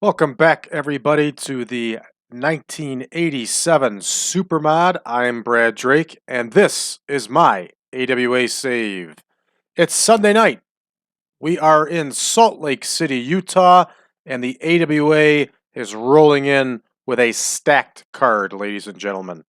Welcome back, everybody, to the 1987 Supermod. I'm Brad Drake, and this is my AWA save. It's Sunday night. We are in Salt Lake City, Utah, and the AWA is rolling in with a stacked card, ladies and gentlemen.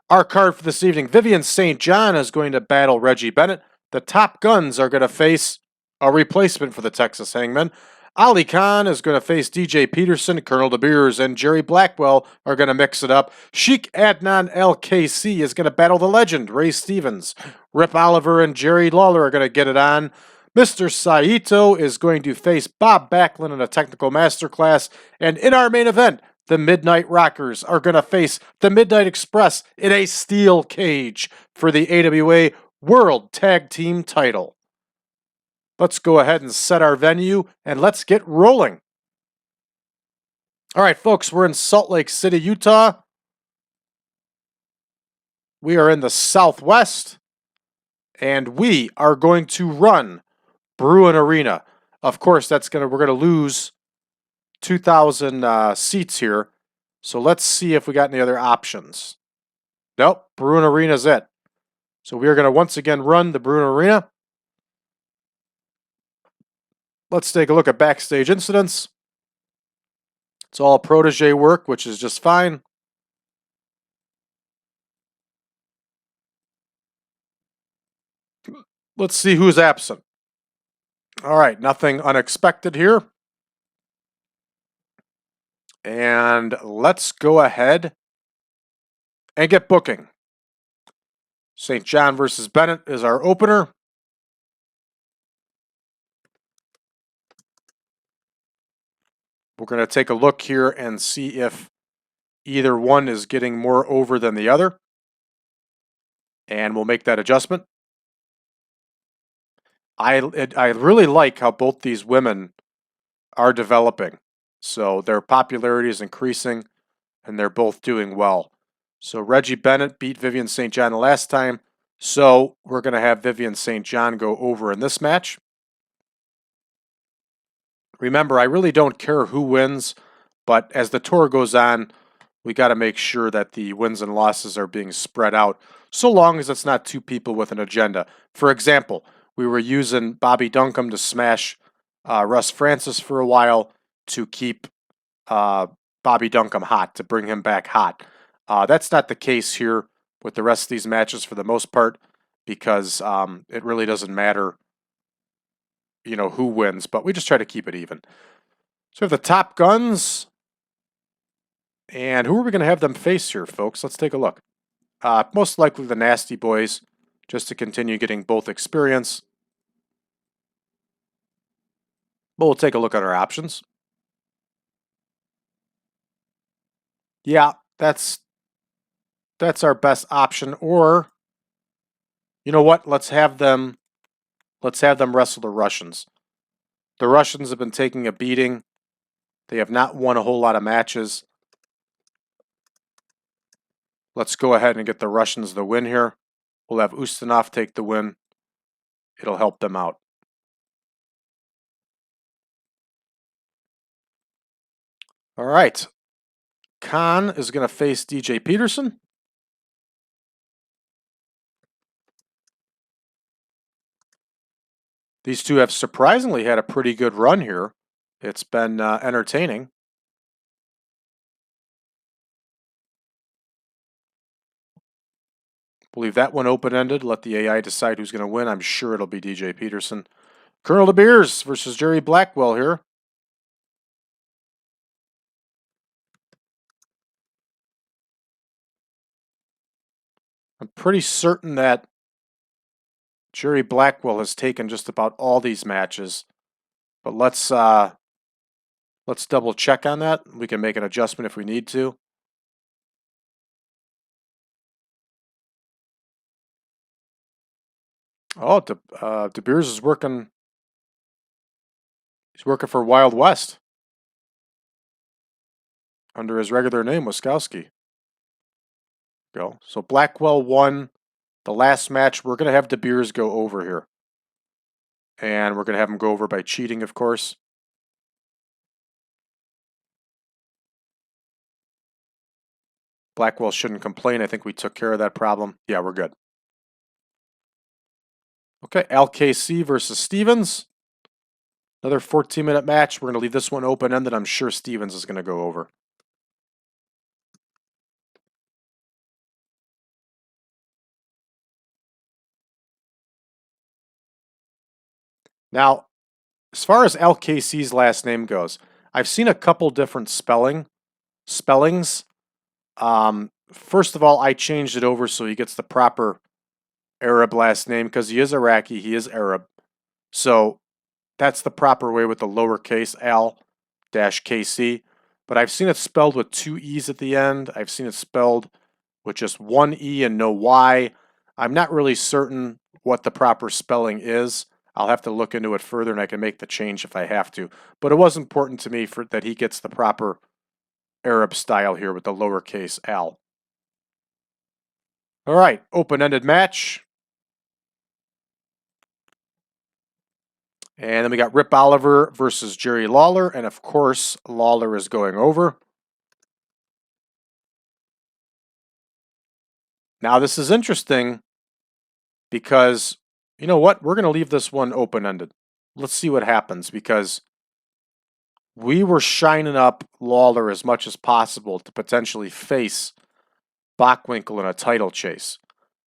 Our card for this evening, Vivian St. John is going to battle Reggie Bennett. The Top Guns are going to face a replacement for the Texas Hangmen. Ali Khan is going to face DJ Peterson, Colonel DeBeers, and Jerry Blackwell are going to mix it up. Sheik Adnan al-Kaissey is going to battle the legend, Ray Stevens. Rip Oliver and Jerry Lawler are going to get it on. Mr. Saito is going to face Bob Backlund in a technical masterclass. And in our main event, the Midnight Rockers are going to face the Midnight Express in a steel cage for the AWA World Tag Team title. Let's go ahead and set our venue and let's get rolling. All right, folks, we're in Salt Lake City, Utah. We are in the Southwest, and we are going to run Bruin Arena. Of course, we're going to lose 2,000 seats here. So let's see if we got any other options. Nope, Bruin Arena's it. So we are going to once again run the Bruin Arena. Let's take a look at backstage incidents. It's all protege work, which is just fine. Let's see who's absent. All right, nothing unexpected here. And let's go ahead and get booking. St. John versus Bennett is our opener. We're going to take a look here and see if either one is getting more over than the other. And we'll make that adjustment. I really like how both these women are developing. So their popularity is increasing, and they're both doing well. So Reggie Bennett beat Vivian St. John the last time. So we're going to have Vivian St. John go over in this match. Remember, I really don't care who wins, but as the tour goes on, we got to make sure that the wins and losses are being spread out, so long as it's not two people with an agenda. For example, we were using Bobby Duncombe to smash Russ Francis for a while to keep Bobby Duncombe hot, to bring him back hot. That's not the case here with the rest of these matches for the most part, because it really doesn't matter, you know, who wins, but we just try to keep it even. So we have the Top Guns. And who are we going to have them face here, folks? Let's take a look. Most likely the Nasty Boys, just to continue getting both experience. But we'll take a look at our options. Yeah, that's our best option. Or, you know what? Let's have them wrestle the Russians. The Russians have been taking a beating. They have not won a whole lot of matches. Let's go ahead and get the Russians the win here. We'll have Ustinov take the win. It'll help them out. All right. Khan is going to face DJ Peterson. These two have surprisingly had a pretty good run here. It's been entertaining. We'll leave that one open-ended. Let the AI decide who's going to win. I'm sure it'll be DJ Peterson. Colonel DeBeers versus Jerry Blackwell here. I'm pretty certain that Jerry Blackwell has taken just about all these matches. But let's double check on that. We can make an adjustment if we need to. Oh, DeBeers is working. He's working for Wild West under his regular name, Wiskowski. Go. So Blackwell won the last match. We're going to have DeBeers go over here. And we're going to have him go over by cheating, of course. Blackwell shouldn't complain. I think we took care of that problem. Yeah, we're good. Okay, al-Kaissey versus Stevens. Another 14-minute match. We're going to leave this one open-ended. I'm sure Stevens is going to go over. Now, as far as al-Kaissey's last name goes, I've seen a couple different spellings. First of all, I changed it over so he gets the proper Arab last name because he is Iraqi, he is Arab. So that's the proper way with the lowercase al-KC. But I've seen it spelled with 2 E's at the end. I've seen it spelled with just 1 E and no Y. I'm not really certain what the proper spelling is. I'll have to look into it further and I can make the change if I have to. But it was important to me that he gets the proper Arab style here with the lowercase al. All right, open-ended match. And then we got Rip Oliver versus Jerry Lawler. And of course, Lawler is going over. Now, this is interesting because, you know what? We're going to leave this one open-ended. Let's see what happens because we were shining up Lawler as much as possible to potentially face Bockwinkel in a title chase.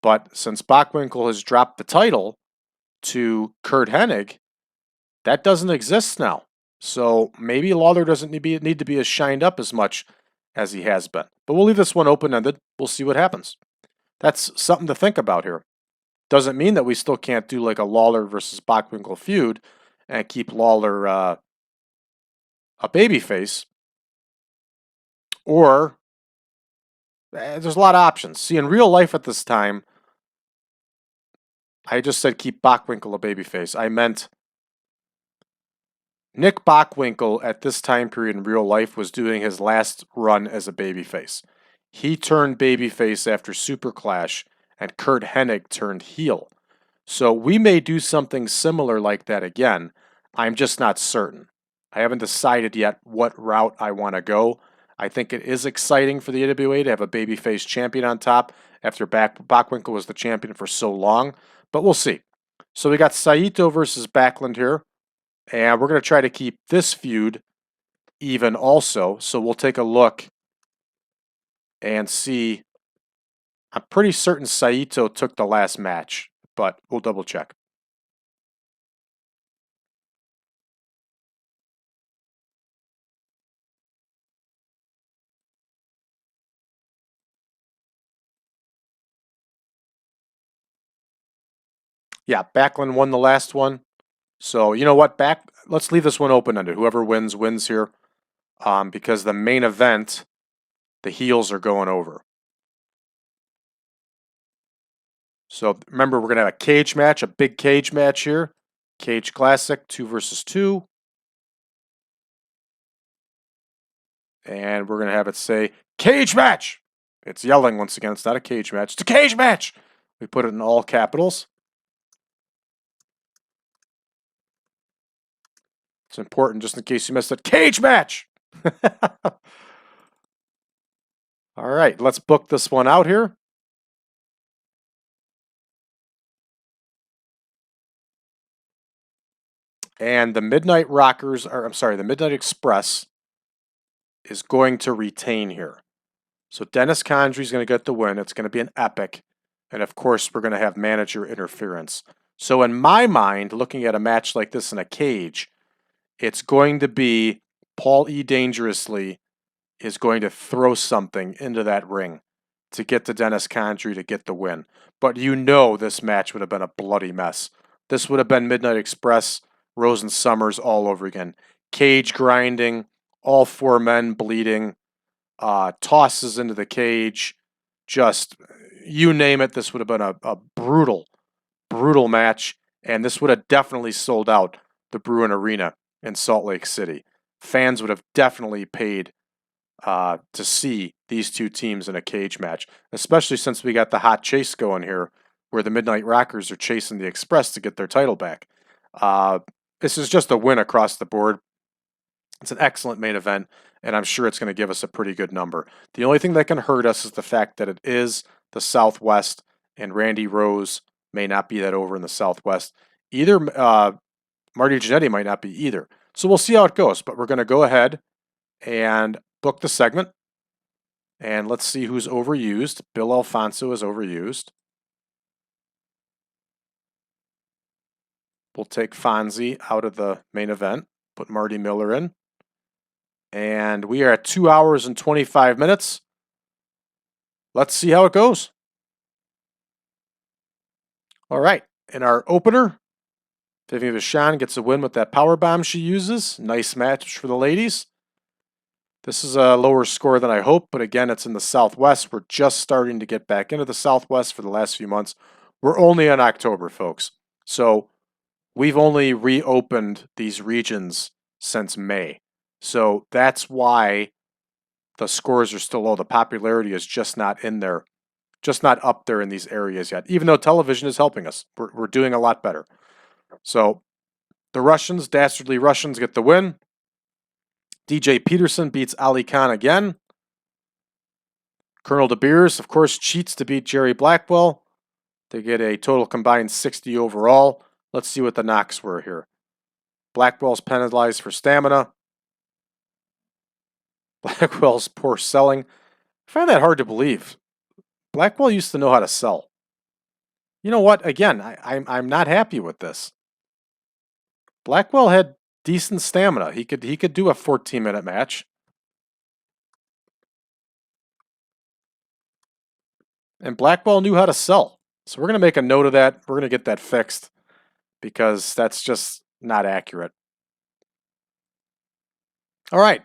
But since Bockwinkel has dropped the title to Curt Hennig, that doesn't exist now. So maybe Lawler doesn't need to be as shined up as much as he has been. But we'll leave this one open-ended. We'll see what happens. That's something to think about here. Doesn't mean that we still can't do like a Lawler versus Bockwinkel feud and keep Lawler a babyface. Or there's a lot of options. See, in real life at this time, I just said keep Bockwinkel a babyface. I meant Nick Bockwinkel at this time period in real life was doing his last run as a babyface. He turned babyface after Super Clash, and Curt Hennig turned heel. So we may do something similar like that again. I'm just not certain. I haven't decided yet what route I want to go. I think it is exciting for the AWA to have a babyface champion on top after Bockwinkel was the champion for so long, but we'll see. So we got Saito versus Backlund here. And we're going to try to keep this feud even also. So we'll take a look and see. I'm pretty certain Saito took the last match, but we'll double check. Yeah, Backlund won the last one. So you know what? Let's leave this one open-ended. Whoever wins, wins here. Because the main event, the heels are going over. So remember, we're going to have a cage match, a big cage match here. Cage Classic, 2 versus 2. And we're going to have it say, cage match! It's yelling once again. It's not a cage match. It's a cage match! We put it in all capitals. It's important just in case you missed it. Cage match! All right, let's book this one out here. And the Midnight Rockers, or I'm sorry, the Midnight Express is going to retain here. So Dennis Condrey is going to get the win. It's going to be an epic. And of course, we're going to have manager interference. So in my mind, looking at a match like this in a cage, it's going to be Paul E. Dangerously is going to throw something into that ring to get to Dennis Condrey to get the win. But you know this match would have been a bloody mess. This would have been Midnight Express, Rose and Summers all over again. Cage grinding, all 4 men bleeding, tosses into the cage, just you name it. This would have been a brutal, brutal match, and this would have definitely sold out the Bruin Arena in Salt Lake City. Fans would have definitely paid to see these two teams in a cage match, especially since we got the hot chase going here where the Midnight Rockers are chasing the Express to get their title back. This is just a win across the board. It's an excellent main event, and I'm sure it's going to give us a pretty good number. The only thing that can hurt us is the fact that it is the Southwest, and Randy Rose may not be that over in the Southwest. Either Marty Jannetty might not be either. So we'll see how it goes, but we're going to go ahead and book the segment. And let's see who's overused. Bill Alfonso is overused. We'll take Fonzie out of the main event, put Marty Miller in. And we are at 2 hours and 25 minutes. Let's see how it goes. All right, in our opener, Vivian gets a win with that power bomb she uses. Nice match for the ladies. This is a lower score than I hoped, but again, it's in the Southwest. We're just starting to get back into the Southwest for the last few months. We're only in October, folks. So we've only reopened these regions since May. So that's why the scores are still low. The popularity is just not in there, just not up there in these areas yet, even though television is helping us. We're doing a lot better. So the Russians, Dastardly Russians, get the win. DJ Peterson beats Ali Khan again. Colonel DeBeers, of course, cheats to beat Jerry Blackwell. They get a total combined 60 overall. Let's see what the knocks were here. Blackwell's penalized for stamina. Blackwell's poor selling. I find that hard to believe. Blackwell used to know how to sell. You know what? Again, I'm not happy with this. Blackwell had decent stamina. He could do a 14-minute match. And Blackwell knew how to sell. So we're going to make a note of that. We're going to get that fixed because that's just not accurate. All right.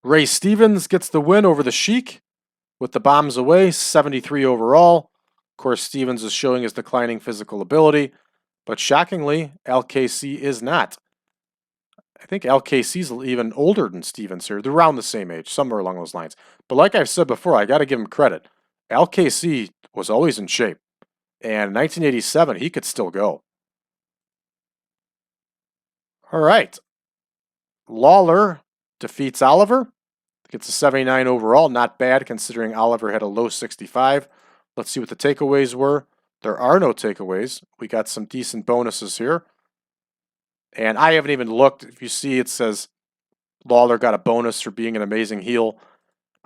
Ray Stevens gets the win over the Sheik with the bombs away, 73 overall. Of course, Stevens is showing his declining physical ability, but shockingly, al-Kaissey is not. I think al-Kaissey's even older than Stevens here. They're around the same age, somewhere along those lines. But like I've said before, I got to give him credit. Al-Kaissey was always in shape. And in 1987, he could still go. All right. Lawler defeats Oliver. Gets a 79 overall. Not bad considering Oliver had a low 65. Let's see what the takeaways were. There are no takeaways. We got some decent bonuses here. And I haven't even looked. If you see, it says Lawler got a bonus for being an amazing heel.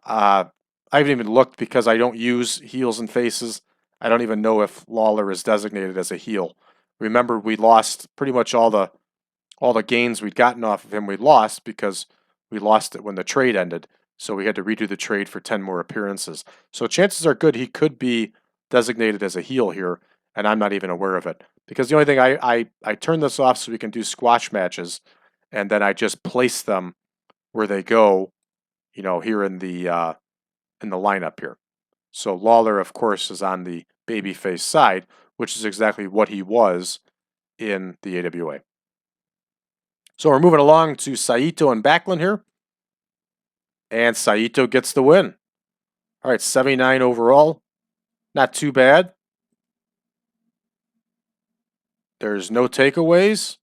I haven't even looked because I don't use heels and faces. I don't even know if Lawler is designated as a heel. Remember, we lost pretty much all the gains we'd gotten off of him. We lost because we lost it when the trade ended. So we had to redo the trade for 10 more appearances. So chances are good he could be designated as a heel here, and I'm not even aware of it. Because the only thing I turn this off so we can do squash matches, and then I just place them where they go, you know, here in the lineup here. So Lawler, of course, is on the babyface side, which is exactly what he was in the AWA. So we're moving along to Saito and Backlund here. And Saito gets the win. All right, 79 overall. Not too bad. There's no takeaways.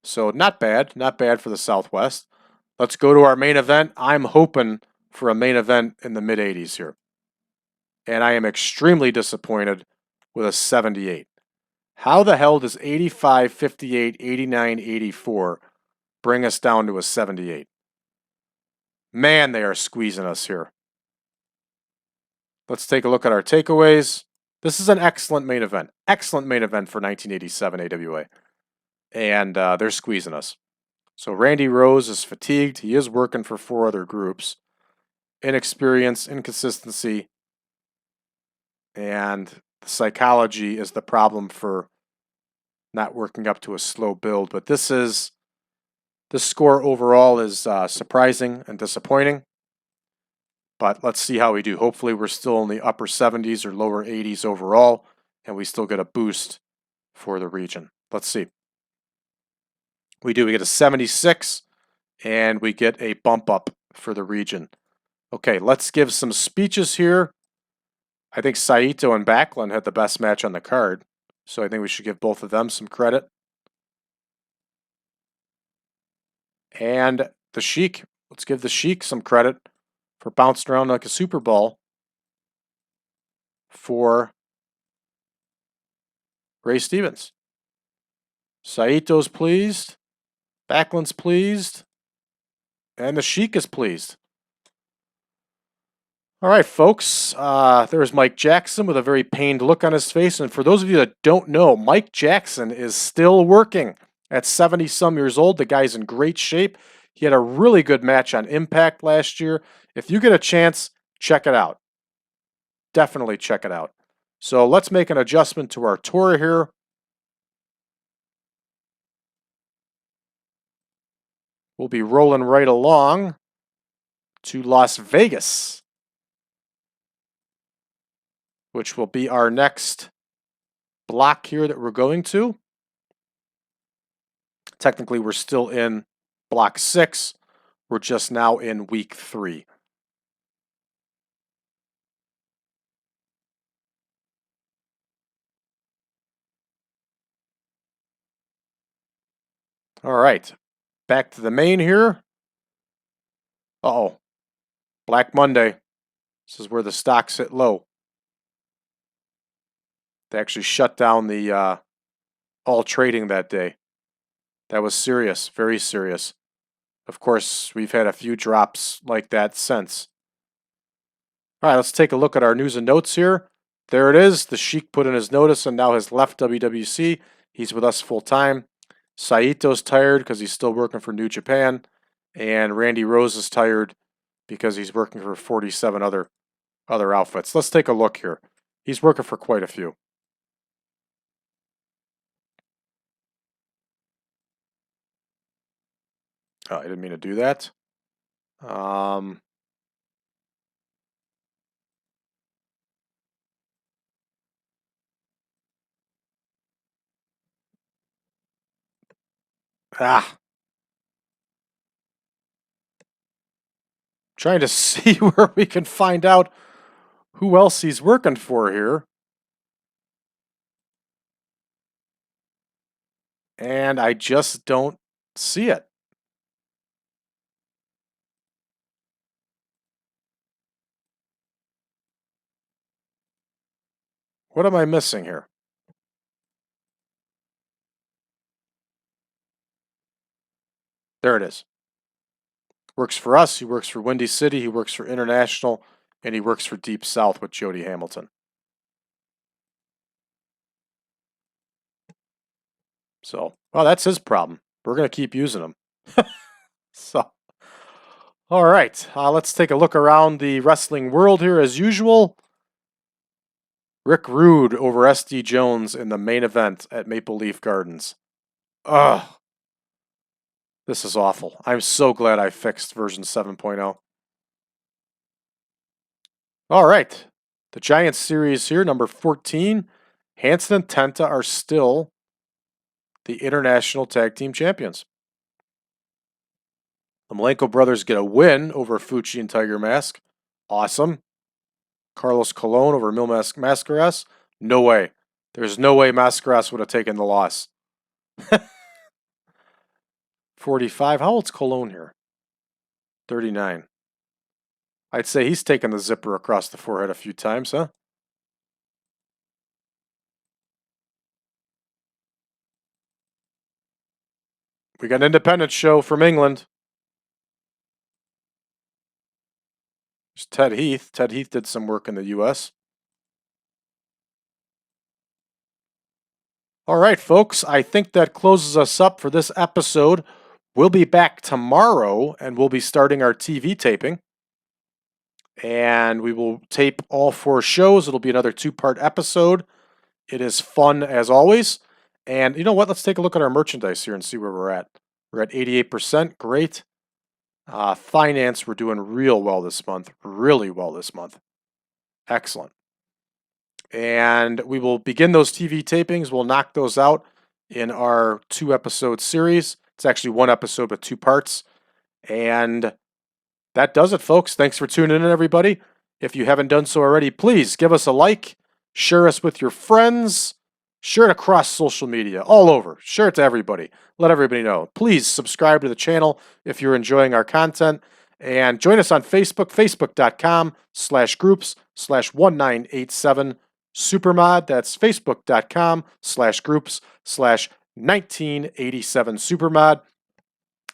So not bad. Not bad for the Southwest. Let's go to our main event. I'm hoping for a main event in the mid-80s here. And I am extremely disappointed with a 78. How the hell does 85, 58, 89, 84 bring us down to a 78? Man, they are squeezing us here. Let's take a look at our takeaways. This is an excellent main event. Excellent main event for 1987 AWA. And they're squeezing us. So Randy Rose is fatigued. He is working for 4 other groups. Inexperience, inconsistency, and the psychology is the problem for not working up to a slow build. But this score overall is surprising and disappointing. But let's see how we do. Hopefully we're still in the upper 70s or lower 80s overall, and we still get a boost for the region. Let's see. We do. We get a 76, and we get a bump up for the region. Okay, let's give some speeches here. I think Saito and Backlund had the best match on the card, so I think we should give both of them some credit. And the Sheik Let's give the Sheik some credit for bouncing around like a Super Bowl for Ray Stevens. Saito's pleased. Backlund's pleased. And the Sheik is pleased. All right, folks. There's Mike Jackson with a very pained look on his face. And for those of you that don't know, Mike Jackson is still working at 70-some years old. The guy's in great shape. He had a really good match on Impact last year. If you get a chance, check it out. Definitely check it out. So let's make an adjustment to our tour here. We'll be rolling right along to Las Vegas, which will be our next block here that we're going to. Technically, we're still in block 6. We're just now in week 3. All right, back to the main here. Uh-oh, Black Monday. This is where the stocks hit low. They actually shut down the all trading that day. That was serious, very serious. Of course, we've had a few drops like that since. All right, let's take a look at our news and notes here. There it is. The Sheik put in his notice and now has left WWC. He's with us full time. Saito's tired because he's still working for New Japan. And Randy Rose is tired because he's working for 47 other outfits. Let's take a look here. He's working for quite a few. Oh, I didn't mean to do that. Trying to see where we can find out who else he's working for here. And I just don't see it. What am I missing here? There it is. Works for us, he works for Windy City, he works for International, and he works for Deep South with Jody Hamilton. So, well, that's his problem. We're going to keep using him. So, all right, let's take a look around the wrestling world here as usual. Rick Rude over SD Jones in the main event at Maple Leaf Gardens. Ugh. This is awful. I'm so glad I fixed version 7.0. All right. The Giants series here, number 14. Hanson and Tenta are still the International Tag Team Champions. The Malenko brothers get a win over Fucci and Tiger Mask. Awesome. Carlos Colon over Mil Mascaras. No way. There's no way Mascaras would have taken the loss. 45. How old's Colon here? 39. I'd say he's taken the zipper across the forehead a few times, huh? We got an independent show from England. There's Ted Heath. Ted Heath did some work in the U.S. All right, folks. I think that closes us up for this episode. We'll be back tomorrow, and we'll be starting our TV taping. And we will tape all 4 shows. It'll be another 2-part episode. It is fun as always. And you know what? Let's take a look at our merchandise here and see where we're at. We're at 88%. Great. Finance, we're doing real well this month. Really well this month. Excellent. And we will begin those TV tapings. We'll knock those out in our 2-episode series. It's actually 1 episode with 2 parts. And that does it, folks. Thanks for tuning in, everybody. If you haven't done so already, please give us a like, share us with your friends, share it across social media, all over. Share it to everybody. Let everybody know. Please subscribe to the channel if you're enjoying our content. And join us on Facebook, facebook.com/groups/1987 Supermod. That's facebook.com/groups/1987 Supermod.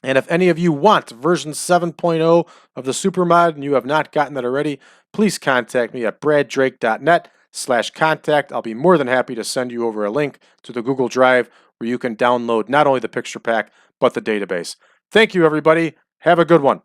And if any of you want version 7.0 of the Supermod and you have not gotten that already, please contact me at braddrake.net/contact. I'll be more than happy to send you over a link to the Google Drive where you can download not only the picture pack, but the database. Thank you, everybody. Have a good one.